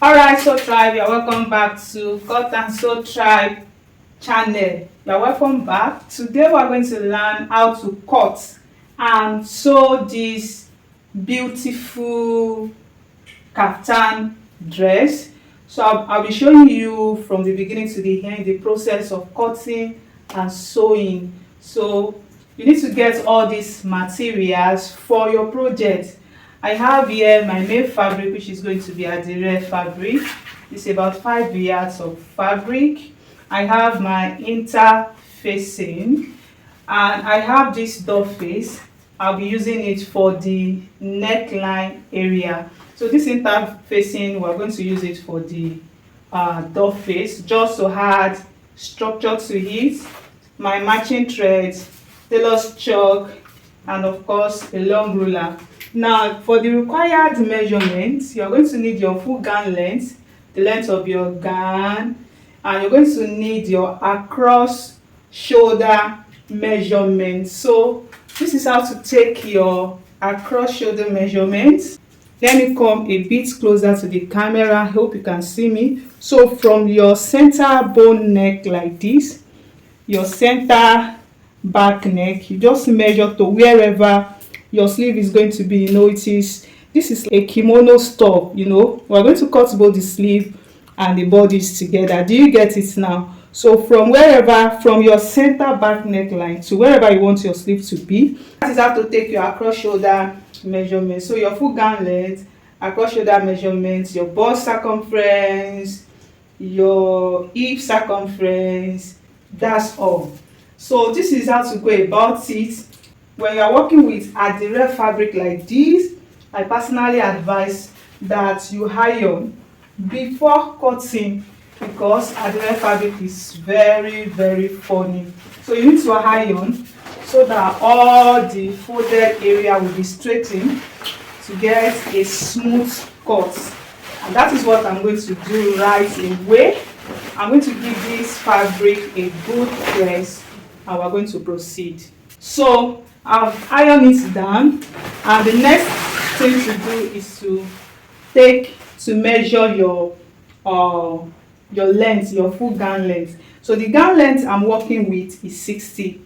Alright, so tribe, you're welcome back to Cut and Sew Tribe channel. You're welcome back. Today we're going to learn how to cut and sew this beautiful kaftan dress. So I'll be showing you from the beginning to the end the process of cutting and sewing. So you need to get all these materials for your project. I have here my main fabric, which is going to be adire fabric. It's about 5 yards of fabric. I have my interfacing, and I have this door face. I'll be using it for the neckline area. So this interfacing, we're going to use it for the door face, just to add structure to it. My matching threads, tailor's chalk, and of course a long ruler. Now for the required measurements, you're going to need your full gown length, the length of your gown, and you're going to need your across shoulder measurement. So this is how to take your across shoulder measurements. Let me come a bit closer to the camera. I hope you can see me. So from your center bone neck like this, your center back neck, you just measure to wherever your sleeve is going to be. This is a kimono stop. We're going to cut both the sleeve and the bodies together. Do you get it now? So from your center back neckline to wherever you want your sleeve to be, that is how to take your across shoulder measurement. So your full gown length, across shoulder measurements, your bust circumference, your hip circumference, that's all. So this is how to go about it. When you are working with adire fabric like this, I personally advise that you iron before cutting, because adire fabric is very funny. So you need to iron so that all the folded area will be straightened to get a smooth cut. And that is what I'm going to do right away. I'm going to give this fabric a good press, and we're going to proceed. So I've ironed it down, and the next thing to do is to measure your length, your full gown length. So the gown length I'm working with is 60.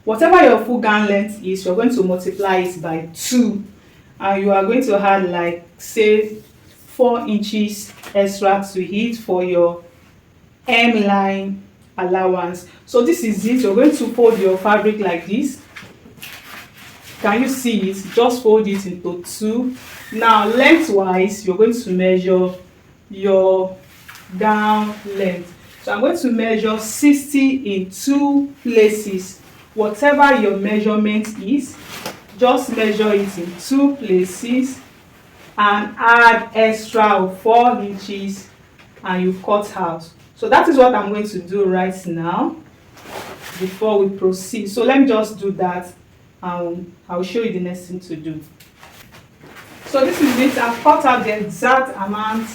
Whatever your full gown length is, you're going to multiply it by 2, and you are going to add, like, say 4 inches extra to it for your hemline allowance. So this is it. You're going to fold your fabric like this. Can you see it? Just fold it into 2. Now lengthwise, you're going to measure your gown length. So I'm going to measure 60 in 2 places. Whatever your measurement is, just measure it in 2 places and add extra of 4 inches, and you cut out. So that is what I'm going to do right now before we proceed. So let me just do that, and I'll show you the next thing to do. So this is it. I've cut out the exact amount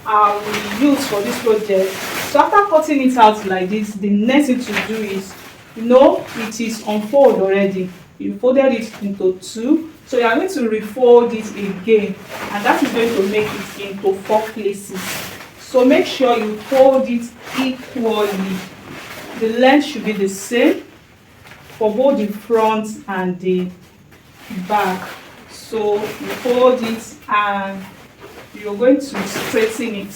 I will use for this project. So after cutting it out like this, the next thing to do is, it is unfold already. You folded it into 2, so you are going to refold it again, and that is going to make it into 4 places. So make sure you fold it equally. The length should be the same for both the front and the back. So you fold it and you're going to straighten it.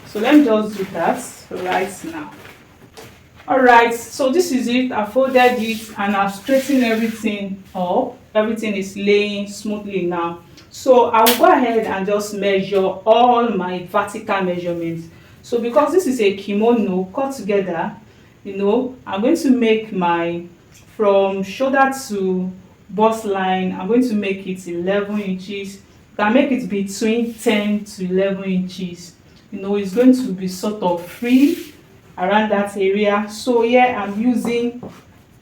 So let me just do that right now. Alright, so this is it. I folded it and I've straightened everything up. Everything is laying smoothly now. So I'll go ahead and just measure all my vertical measurements. So because this is a kimono cut together, I'm going to make from shoulder to bust line, I'm going to make it 11 inches. You can make it between 10 to 11 inches. It's going to be sort of free around that area. So here I'm using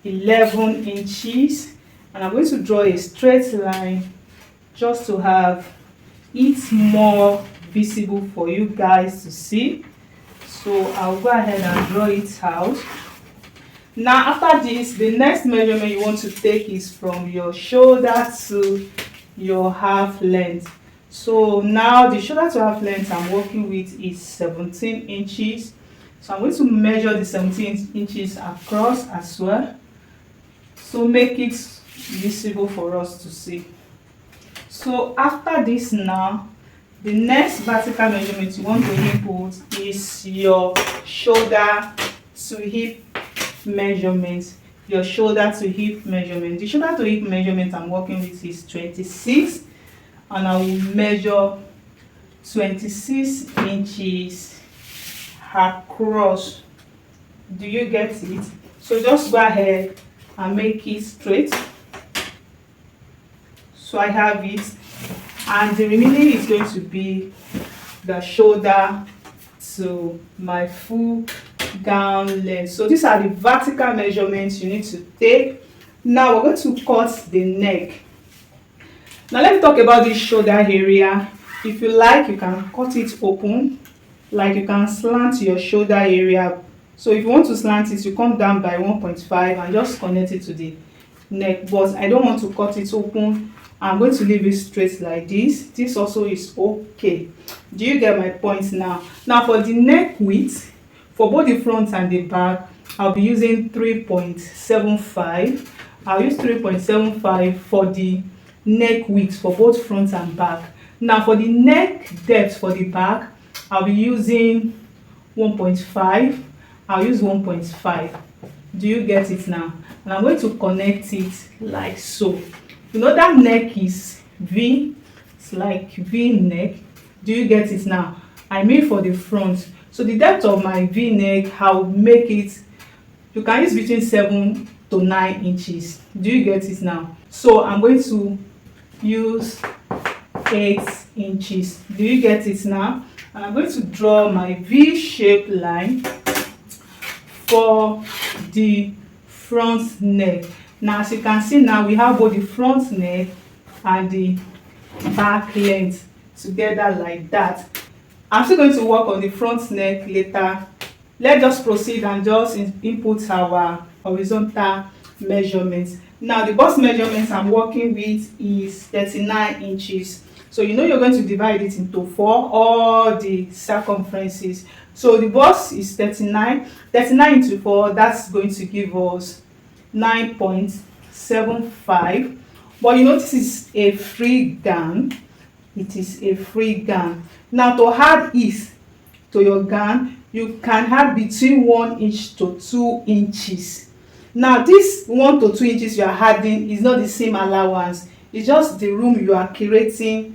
11 inches, and I'm going to draw a straight line just to have it more visible for you guys to see. So I'll go ahead and draw it out. Now after this, the next measurement you want to take is from your shoulder to your half length. So now the shoulder to half length I'm working with is 17 inches. So I'm going to measure the 17 inches across as well. So make it visible for us to see. So after this now, the next vertical measurement you want to input is your shoulder to hip measurement. Your shoulder to hip measurement. The shoulder to hip measurement I'm working with is 26, and I will measure 26 inches across. Do you get it? So just go ahead and make it straight. So I have it, and the remaining is going to be the shoulder to my full gown length. So these are the vertical measurements you need to take. Now we're going to cut the neck. Now let me talk about this shoulder area. If you like, you can cut it open, like you can slant your shoulder area. So if you want to slant it, you come down by 1.5 and just connect it to the neck. But I don't want to cut it open. I'm going to leave it straight like this. This also is okay. Do you get my point now? Now for the neck width, for both the front and the back, I'll be using 3.75. I'll use 3.75 for the neck width for both front and back. Now for the neck depth for the back, I'll be using 1.5. I'll use 1.5. Do you get it now? And I'm going to connect it like so. You know that neck is V, it's like V neck. Do you get it now? I mean for the front. So the depth of my V neck, I'll make it, you can use between 7 to 9 inches. Do you get it now? So I'm going to use 8 inches. Do you get it now? And I'm going to draw my V-shaped line for the front neck. Now as you can see, now we have both the front neck and the back length together like that. I'm still going to work on the front neck later. Let's just proceed and just input our horizontal measurements. Now the bust measurements I'm working with is 39 inches. So you know you're going to divide it into 4, all the circumferences. So the bust is 39 into 4, that's going to give us 9.75. But you know this is a free gown. It is a free gown. Now to add ease to your gown, you can add between 1 inch to 2 inches. Now this 1 to 2 inches you are adding is not the same allowance. It's just the room you are creating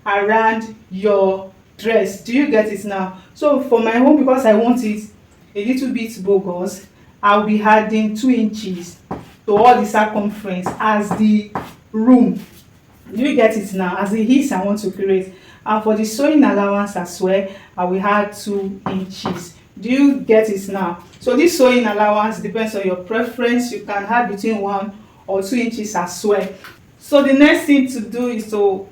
around your dress. Do you get it now? So for my home, because I want it a little bit bogus, I'll be adding 2 inches to all the circumference as the room. Do you get it now? As the heels I want to create. And for the sewing allowance as well, I will add 2 inches. Do you get it now? So this sewing allowance depends on your preference. You can add between 1 or 2 inches as well. So the next thing to do is to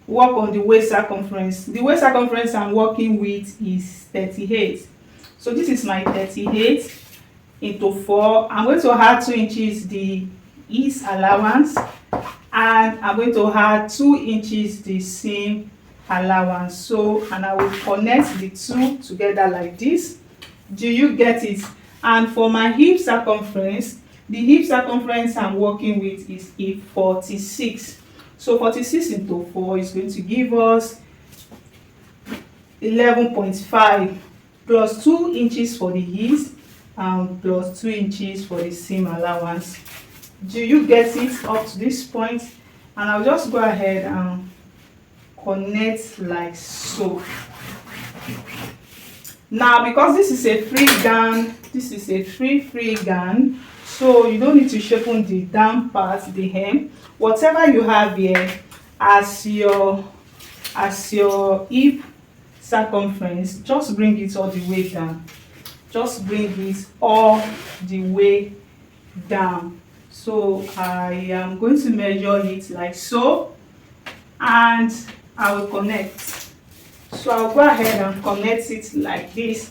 work on the waist circumference. The waist circumference I'm working with is 38. So this is my 38 into 4. I'm going to add 2 inches the ease allowance, and I'm going to add 2 inches the seam allowance. So, and I will connect the two together like this. Do you get it? And for my hip circumference, the hip circumference I'm working with is a 46. So 46 into 4 is going to give us 11.5 plus 2 inches for the hips and plus 2 inches for the seam allowance. Do you get it up to this point? And I'll just go ahead and connect like so. Now because this is a free gown, this is a free gown, so you don't need to sharpen the down part, the hem. Whatever you have here as your hip circumference, just bring it all the way down. Just bring it all the way down. So I am going to measure it like so, and I will connect. So I'll go ahead and connect it like this.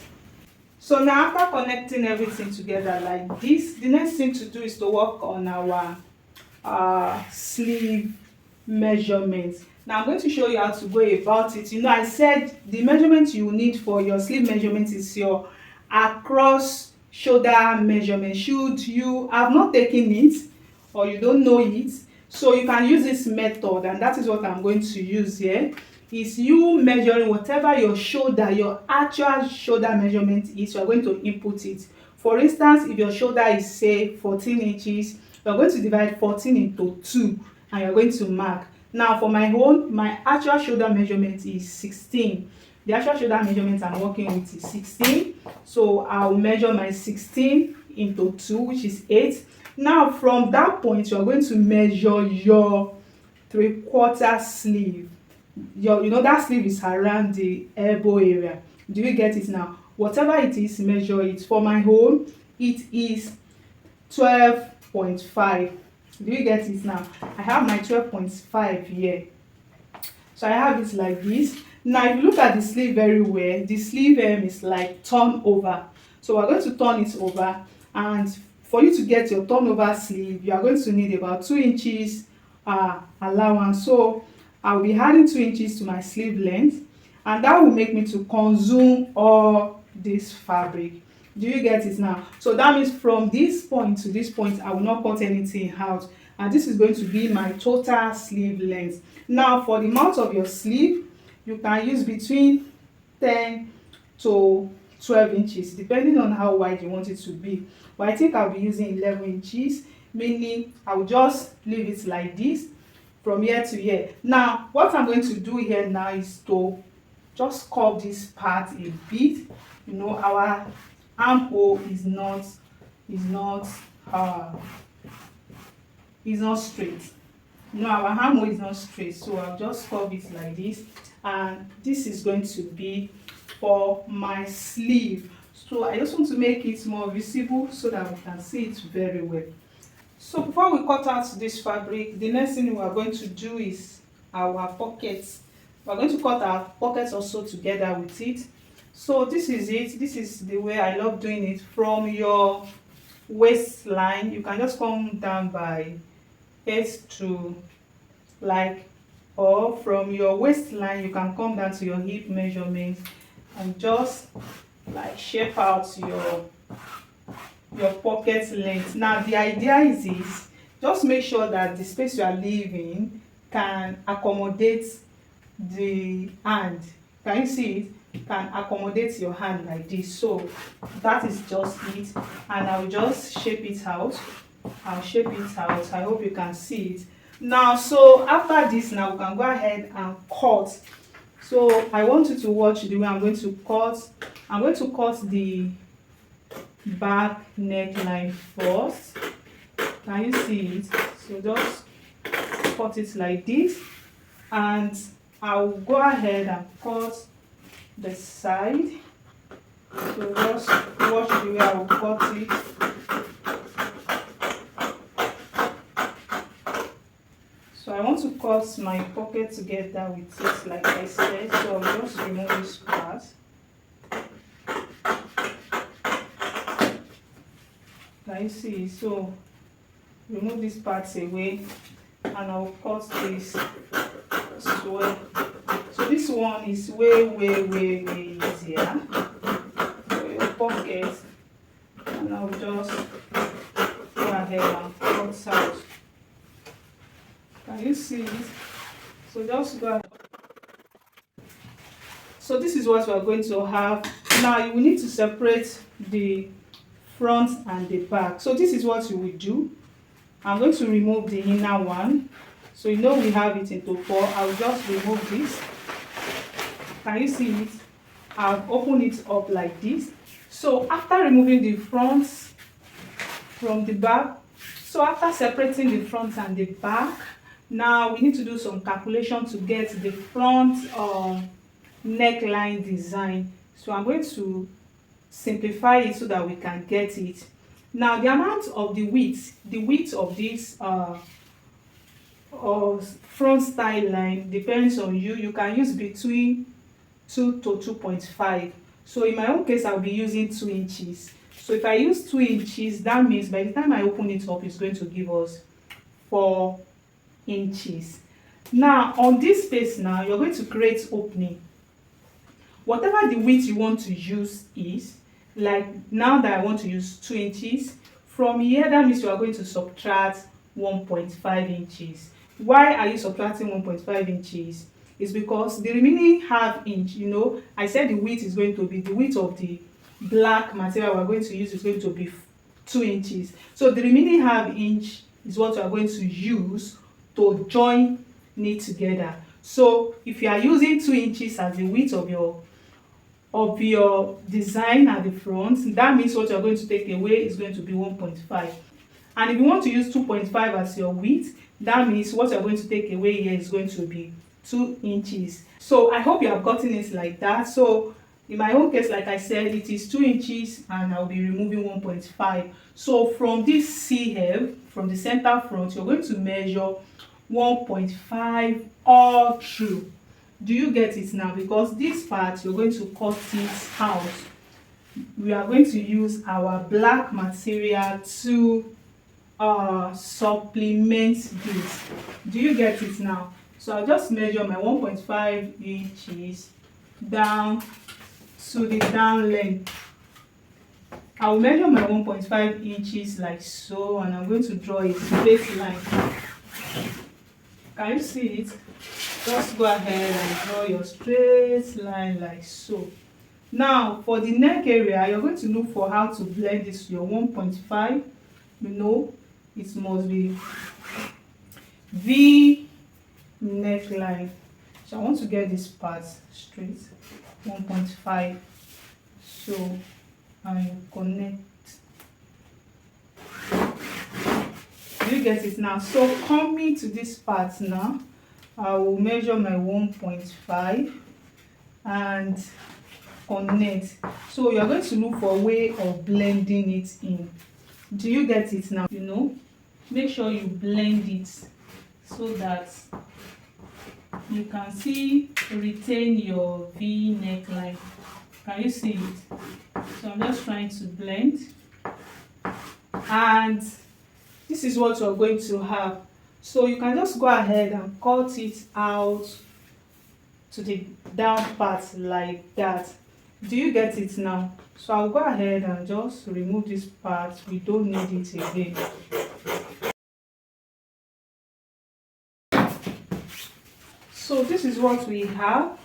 So now after connecting everything together like this, the next thing to do is to work on our sleeve measurements. Now I'm going to show you how to go about it. You know, I said the measurement you need for your sleeve measurement is your across shoulder measurement. Should you have not taken it or you don't know it, so you can use this method, and that is what I'm going to use here. Is you measuring whatever your shoulder, your actual shoulder measurement is, you are going to input it. For instance, if your shoulder is say 14 inches, you are going to divide 14 into 2 and you are going to mark. Now for my own, my actual shoulder measurement is 16. The actual shoulder measurement I'm working with is 16. So I'll measure my 16 into 2, which is 8. Now from that point, you are going to measure your 3/4 sleeve. You know that sleeve is around the elbow area. Do you get it now? Whatever it is, measure it. For my own, it is 12.5. Do you get it now? I have my 12.5 here. So I have it like this. Now if you look at the sleeve very well, the sleeve is like turn over. So we're going to turn it over, and for you to get your turnover sleeve, you are going to need about 2 inches allowance. So I'll be adding 2 inches to my sleeve length, and that will make me to consume all this fabric. Do you get it now? So that means from this point to this point, I will not cut anything out, and this is going to be my total sleeve length. Now for the mouth of your sleeve, you can use between 10 to 12 inches depending on how wide you want it to be, but I think I'll be using 11 inches, meaning I will just leave it like this from here to here. Now what I'm going to do here now is to just curve this part a bit. You know, our armhole is not straight. You know, our armhole is not straight, so I'll just curve it like this, and this is going to be for my sleeve. So I just want to make it more visible so that we can see it very well. So before we cut out this fabric, the next thing we are going to do is our pockets. We're going to cut our pockets also together with it. So this is it. This is the way I love doing it. From your waistline, you can just come down by 8 to like, or from your waistline you can come down to your hip measurement and just like shape out your pocket length. Now the idea is this: just make sure that the space you are leaving can accommodate the hand. Can you see it? Can accommodate your hand like this. So that is just it, and I'll just shape it out. I'll shape it out. I hope you can see it now. So after this, now we can go ahead and cut. So I want you to watch the way I'm going to cut. I'm going to cut the back neckline first. Can you see it? So just cut it like this, and I'll go ahead and cut the side. So just watch the way I will cut it. So I want to cut my pocket together with it like I said, so I'll just remove this part. Can you see? So remove these parts away, and I'll cut this as well. So this one is way easier for your pocket, and I'll just go ahead and cut out. Can you see it? So just go ahead. So this is what we are going to have. Now you will need to separate the front and the back. So this is what you will do. I'm going to remove the inner one. So you know we have it into 4. I'll just remove this. Can you see it? I've opened it up like this. So after removing the front from the back, so after separating the front and the back, now we need to do some calculation to get the front neckline design. So I'm going to simplify it so that we can get it. Now the amount of the width of this front style line depends on you. You can use between 2 to 2.5. So in my own case, I'll be using 2 inches. So if I use 2 inches, that means by the time I open it up, it's going to give us 4 inches. Now on this space now, you're going to create opening. Whatever the width you want to use is, like now that I want to use 2 inches, from here that means you are going to subtract 1.5 inches. Why are you subtracting 1.5 inches? It's because the remaining half inch, I said the width is going to be, the width of the black material we're going to use is going to be 2 inches. So the remaining half inch is what you are going to use to join it together. So if you are using 2 inches as the width of your design at the front, that means what you're going to take away is going to be 1.5. And if you want to use 2.5 as your width, that means what you're going to take away here is going to be 2 inches. So I hope you have gotten it like that. So in my own case, like I said, it is 2 inches and I'll be removing 1.5. So from this CF, from the center front, you're going to measure 1.5 all through. Do you get it now? Because this part you're going to cut it out. We are going to use our black material to supplement this. Do you get it now? So I'll just measure my 1.5 inches down to the down length. I'll measure my 1.5 inches like so, and I'm going to draw a straight line. Can you see it? Just go ahead and draw your straight line like so. Now for the neck area, you're going to look for how to blend this to your 1.5. It must be V neckline. So I want to get this part straight, 1.5. So I connect. Do you get it now? So coming to this part now, I will measure my 1.5 and connect. So you are going to look for a way of blending it in. Do you get it now? Make sure you blend it so that you can retain your V neckline. Can you see it? So I'm just trying to blend, and this is what you're going to have. So you can just go ahead and cut it out to the down part like that. Do you get it now? So I'll go ahead and just remove this part. We don't need it again. So this is what we have.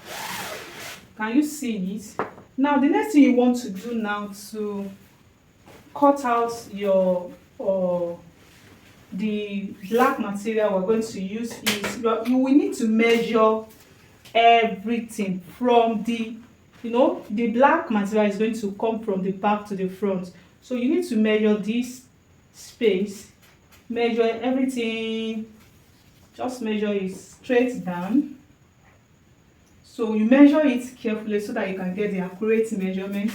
Can you see it? Now the next thing you want to do now to cut out your the black material we're going to use is you will need to measure everything from the black material is going to come from the back to the front. So you need to measure this space, measure everything, just measure it straight down. So you measure it carefully so that you can get the accurate measurement.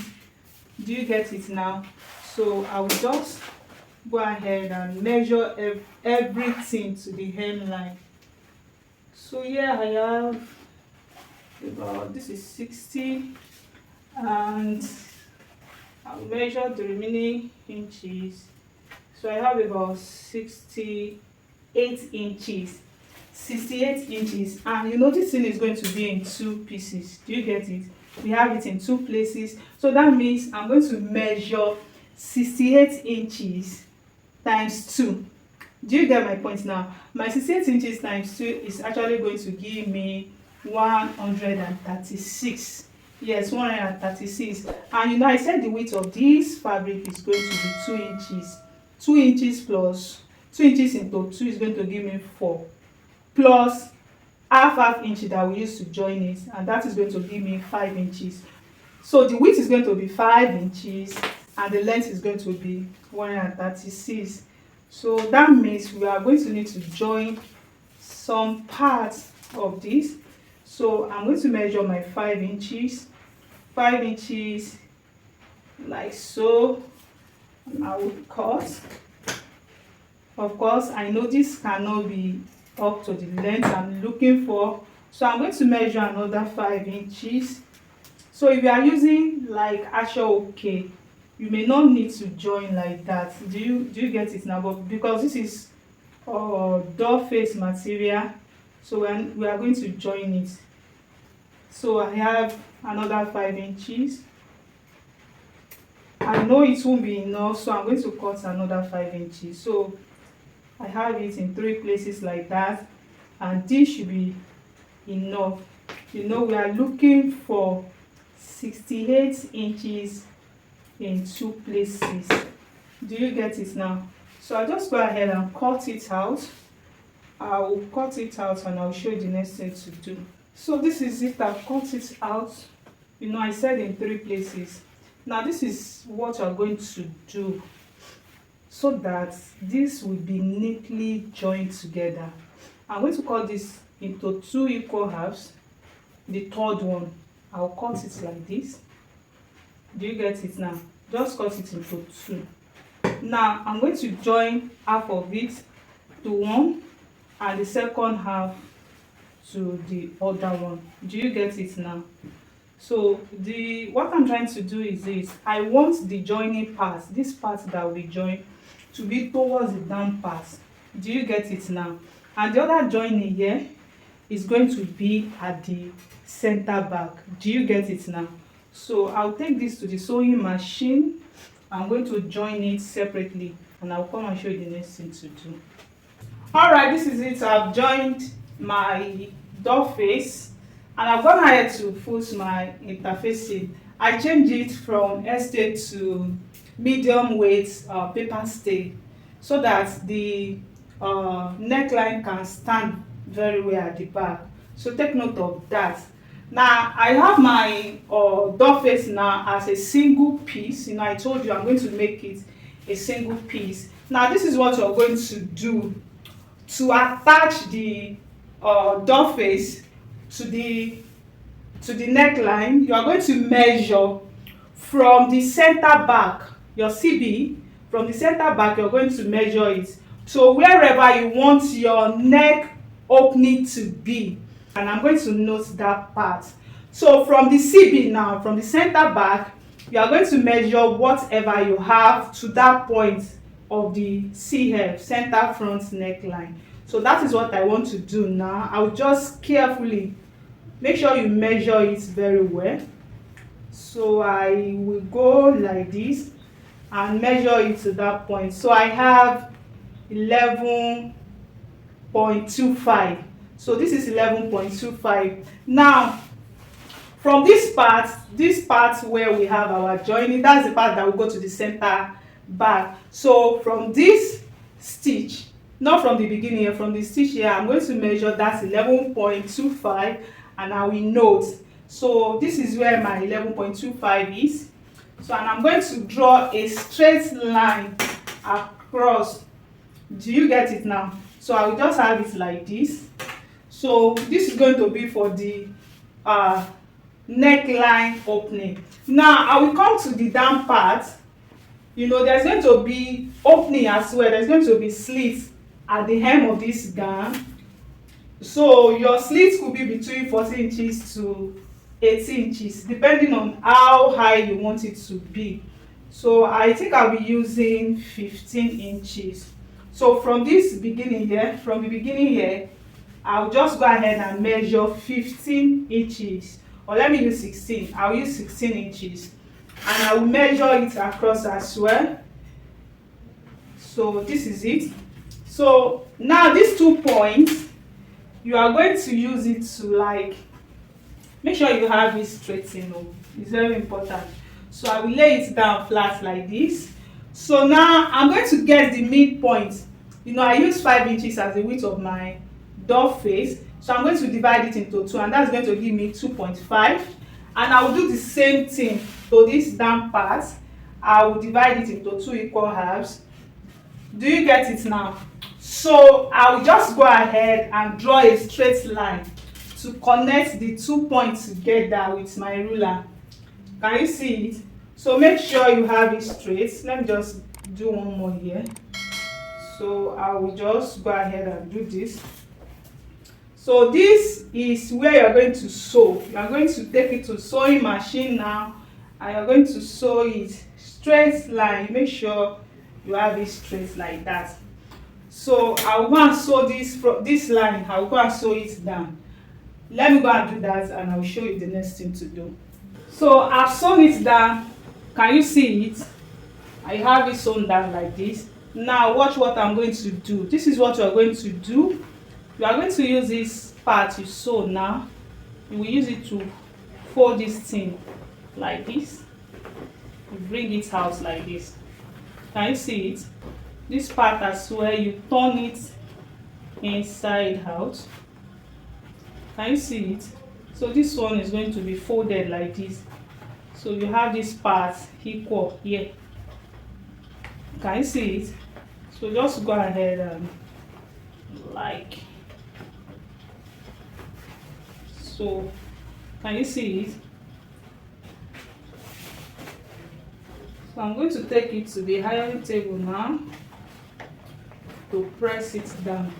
Do you get it now? So I will just go ahead and measure everything to the hemline. So here I have about, this is 60, and I'll measure the remaining inches. So I have about 68 inches. 68 inches, and this thing is going to be in 2 pieces. Do you get it? We have it in 2 places, so that means I'm going to measure 68 inches times 2. Do you get my point now? My 68 inches times 2 is actually going to give me 136. Yes, 136. And I said the width of this fabric is going to be 2 inches. 2 inches plus 2 inches into 2 is going to give me 4, plus half inch that we use to join it, and that is going to give me 5 inches. So the width is going to be 5 inches and the length is going to be 136. So that means we are going to need to join some parts of this. So I'm going to measure my 5 inches, 5 inches like so. I will cut. Of course, I know this cannot be up to the length I'm looking for, so I'm going to measure another 5 inches. So if you are using like okay, you may not need to join like that. Do you get it now? But because this is doll face material, So we are going to join it. So I have another 5 inches. I know it won't be enough, so I'm going to cut another 5 inches. So I have it in 3 places like that, and this should be enough. We are looking for 68 inches in 2 places. Do you get it now? So I'll just go ahead and cut it out. I will cut it out and I'll show you the next thing to do. So this is it. I've cut it out. I said in 3 places. Now this is what you're going to do so that this will be neatly joined together. I'm going to cut this into 2 equal halves. The third one, I'll cut it like this. Do you get it now? Just cut it into 2. Now I'm going to join half of it to one and the second half to the other one. Do you get it now? So what I'm trying to do is this. I want the joining part, this part that we join, to be towards the down part. Do you get it now? And the other joining here is going to be at the center back. Do you get it now? So I'll take this to the sewing machine. I'm going to join it separately and I'll come and show you the next thing to do. Alright, this is it. I've joined my door face and I've gone ahead to put my interfacing. I changed it from estate to medium weight paper stay so that the neckline can stand very well at the back. So take note of that. Now I have my door face now as a single piece. I told you I'm going to make it a single piece. Now this is what you're going to do to attach the door face to the neckline. You are going to measure from the center back, your CB, from the center back you're going to measure it to wherever you want your neck opening to be, and I'm going to note that part. So from the CB now, from the center back, you are going to measure whatever you have to that point of the CF, center front neckline. So that is what I want to do now. I'll just carefully make sure you measure it very well. So I will go like this and measure it to that point. So I have 11.25. So this is 11.25. Now from this part where we have our joining, that's the part that will go to the center back. So from this stitch, not from the beginning here, from the stitch here, I'm going to measure that's 11.25 and I will note. So this is where my 11.25 is. So and I'm going to draw a straight line across. Do you get it now? So I will just have it like this. So this is going to be for the neckline opening. Now I will come to the down part. There's going to be opening as well. There's going to be slits at the hem of this gown. So your slits could be between 14 inches to 18 inches depending on how high you want it to be. So I think I'll be using 15 inches. So from this beginning here, I'll just go ahead and measure 15 inches, or let me use 16. I'll use 16 inches and I will measure it across as well. So this is it. So now these 2 points, you are going to use it to make sure you have it straight. It's very important. So I will lay it down flat like this. So now I'm going to get the midpoint. I use 5 inches as the width of my door face. So I'm going to divide it into 2 and that's going to give me 2.5. And I will do the same thing to this down part. I will divide it into 2 equal halves. Do you get it now? So I will just go ahead and draw a straight line to connect the 2 points together with my ruler. Can you see it? So make sure you have it straight. Let me just do one more here. So I will just go ahead and do this. So this is where you're going to sew. You are going to take it to sewing machine now and you're going to sew it straight line. Make sure you have it straight like that. So I will go and sew this line. I will go and sew it down. Let me go and do that, and I will show you the next thing to do. So I've sewn it down. Can you see it? I have it sewn down like this. Now watch what I'm going to do. This is what you are going to do. You are going to use this part you sew now. You will use it to fold this thing like this. You bring it out like this. Can you see it? This part as well, you turn it inside out. Can you see it? So this one is going to be folded like this. So you have this part equal here. Can you see it? So just go ahead and like so. Can you see it? So I'm going to take it to the ironing table now to press it down.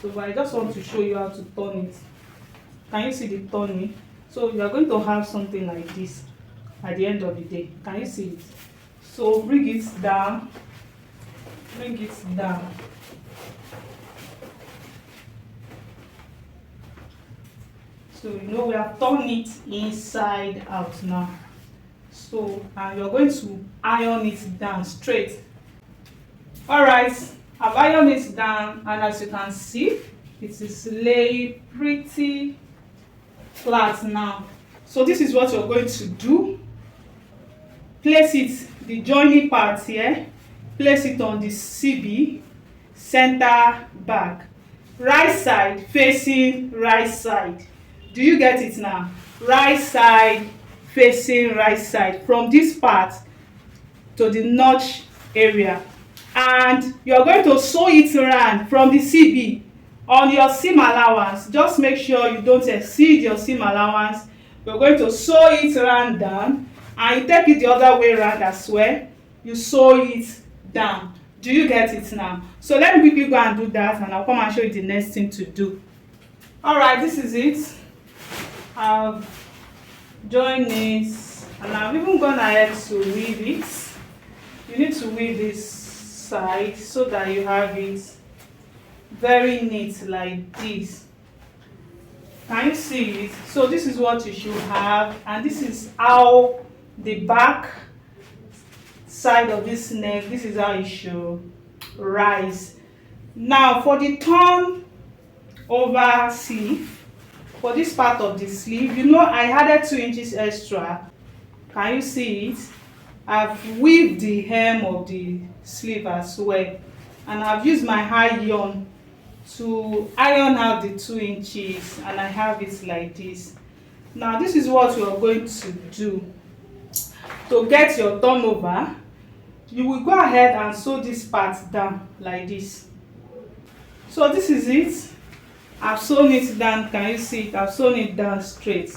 So I just want to show you how to turn it. Can you see the turning? So you are going to have something like this at the end of the day. Can you see it? So bring it down. Bring it down. So we have turned it inside out now. So you're going to iron it down straight. Alright, I've ironed it down, and as you can see, it is laying pretty flat now. So this is what you're going to do. Place it, the joining part here, place it on the CB, center back, right side facing right side. Do you get it now? Right side facing right side, from this part to the notch area, and you're going to sew it around from the CB on your seam allowance. Just make sure you don't exceed your seam allowance. You're going to sew it around down, and you take it the other way around as well. You sew it down. Do you get it now? So let me quickly go and do that, and I'll come and show you the next thing to do. Alright, this is it. I've joined it, and I've even gone ahead to weave it. You need to weave this side so that you have it very neat like this. Can you see it? So this is what you should have, and this is how the back side of this neck, this is how it should rise. Now for the turn over sleeve, for this part of the sleeve, I added 2 inches extra. Can you see it? I've weaved the hem of the sleeve as well, and I've used my iron to iron out the 2 inches, and I have it like this. Now this is what you are going to do to get your turnover. You will go ahead and sew this part down like this. So this is it. I've sewn it down. Can you see it? I've sewn it down straight.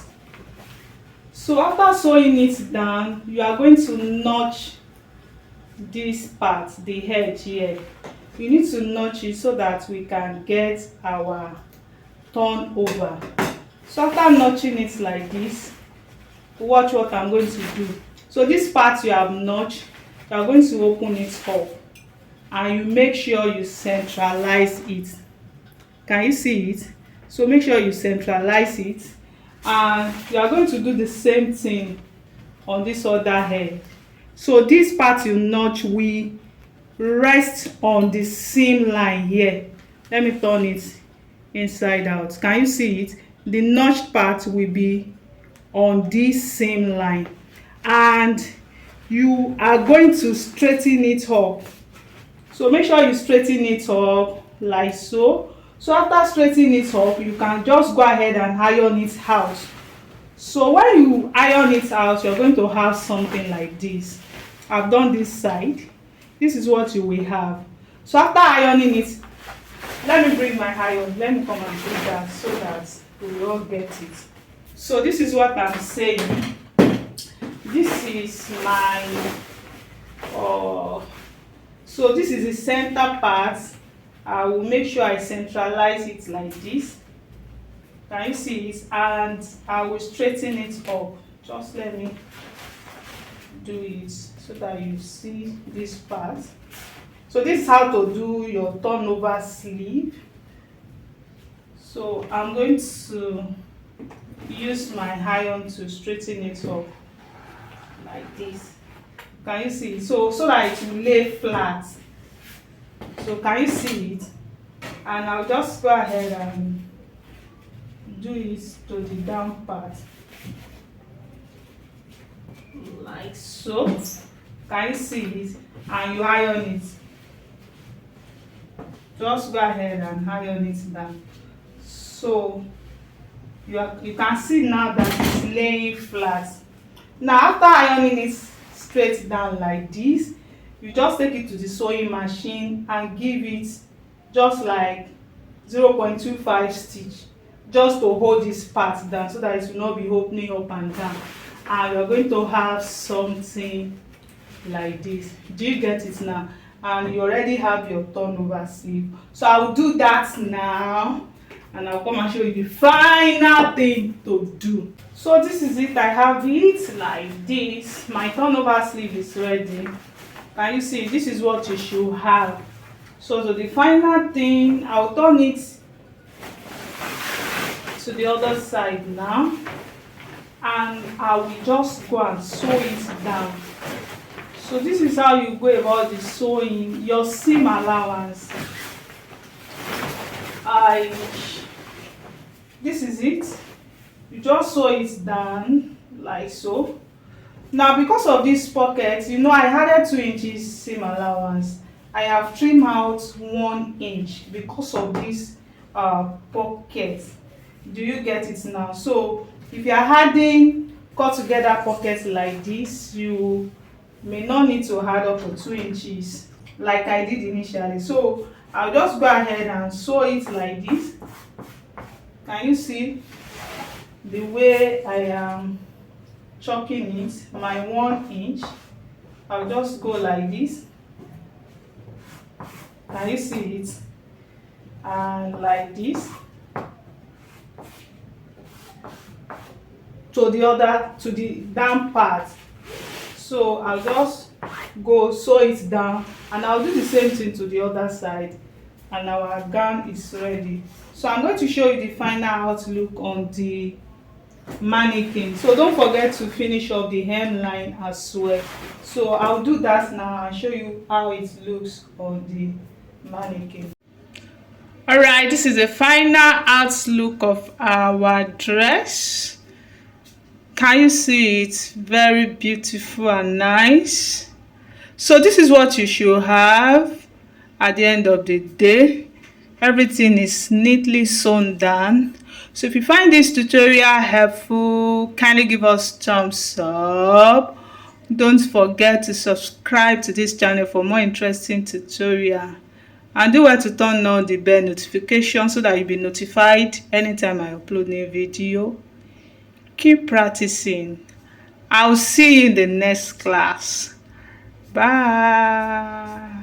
So after sewing it down, you are going to notch this part, the edge here. You need to notch it so that we can get our turnover. So after notching it like this, watch what I'm going to do. So this part you have notched, you are going to open it up, and you make sure you centralize it. Can you see it? So make sure you centralize it, and you are going to do the same thing on this other head. So this part you notch will rest on the seam line here. Let me turn it inside out. Can you see it? The notched part will be on this seam line, and you are going to straighten it up. So make sure you straighten it up like so. So after straightening it up, you can just go ahead and iron it out. So when you iron it out, you're going to have something like this. I've done this side. This is what you will have. So after ironing it, let me bring my iron. Let me come and do that so that we will all get it. So this is what I'm saying. This is my so this is the center part. I will make sure I centralize it like this. Can you see it? And I will straighten it up. Just let me do it so that you see this part. So this is how to do your turnover sleeve. So I'm going to use my iron to straighten it up like this. Can you see? So that it will lay flat. So can you see it? And I'll just go ahead and do it to the down part like so. Can you see it? And you iron it. Just go ahead and iron it down. So you can see now that it's laying flat. Now after ironing it straight down like this, you just take it to the sewing machine and give it just like 0.25 stitch, just to hold this part down so that it will not be opening up and down, and you're going to have something like this. Do you get it now? And you already have your turnover sleeve. So I'll do that now, and I'll come and show you the final thing to do. So this is it. I have it like this. My turnover sleeve is ready. Can you see? This is what you should have. So the final thing, I'll turn it to the other side now, and I will just go and sew it down. So this is how you go about the sewing. Your seam allowance, this is it. You just sew it down like so. Now because of this pocket, you know I added 2 inches seam allowance. I have trimmed out 1 inch because of this pocket. Do you get it now? So if you are adding cut together pockets like this, you may not need to add up to 2 inches like I did initially. So I'll just go ahead and sew it like this. Can you see the way I am chalking it? My 1 inch, I'll just go like this. Can you see it? And like this to the down part. So I'll just go sew it down, and I'll do the same thing to the other side, and our gown is ready. So I'm going to show you the final outlook on the mannequin. So don't forget to finish off the hemline as well. So I'll do that now and show you how it looks on the mannequin. Alright, this is the final outlook of our dress. Can you see it? Very beautiful and nice. So this is what you should have at the end of the day. Everything is neatly sewn down. So if you find this tutorial helpful, kindly give us thumbs up. Don't forget to subscribe to this channel for more interesting tutorial, and do well to turn on the bell notification so that you'll be notified anytime I upload new video. Keep practicing. I'll see you in the next class. Bye.